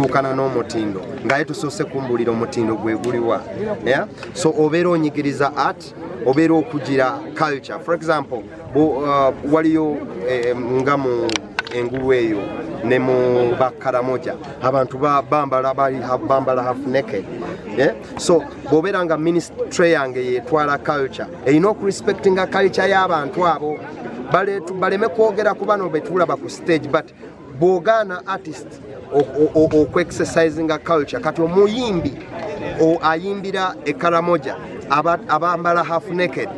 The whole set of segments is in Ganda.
tukana n'omutindo ngaye tusoose kumbulira omutindo gwe guliwa. So obeera onyigiriza art, obeera okugira culture. For example, waliyo nga mu engulu eyo ne mu Bakaramoja abantu bambala half naked. So bobeera nga ministry yange yetwala culture erina okurespectinga culture y'abantu abo baleme kwogera ku bano betulaba ku stage, but bw'ogaana artist okwe-exercisinga culture. Kati omuyimbi ayimbira e Karamoja abambala half naked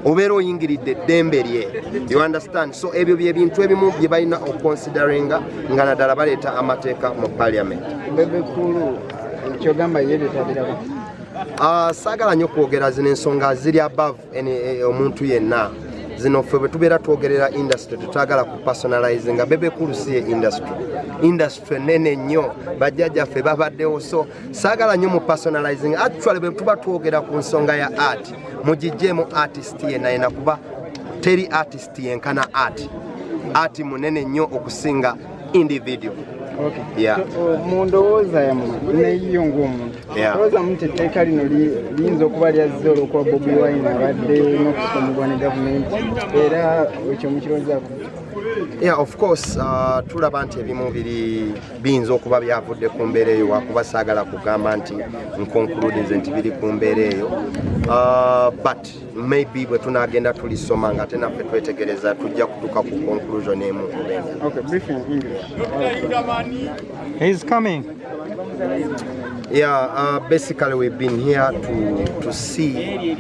obeera oyingiridde eddembe lye. You understand? So ebyo bye bintu ebimu bye balina okonsideringa nga naddala baleeta amateeka mu parliament. Saagala nnyo kwogera zino ensonga ziri above omuntu yenna. Zino ffe bwe tubeera twogerera industry tutagala ku personalizinga. Bebekulu si ye industry nene nnyo, bajjajjaffe babaddewo, so saagala nnyo mu personalizing. Actually bwe tuba twogera ku nsonga ya art mugijjeemu artist yenna kuba teri artist yenkana art munene nnyo okusinga individual. Okay. Yeah. Mundowooza yammwe neyo ng'omuntu olowooza muntu etteeka lino liyinza okuba lyazze olw'okuba Bobi Wine abadde n'okusomebwa ne gavumenti era ekyo mukirowoozaako? Yeah, of course, tulaba nti ebimu biyinza okuba byavudde ku mbeera eyo, wakuba saagala kugamba nti nkonkuludize nti biri ku mbeera eyo, but maybe bwe tunaagenda tulisoma nga ate naffe twetegereza tujja kutuuka ku conclusion emu. Okay, brief in English. He's coming. Yeah, basically we've been here to see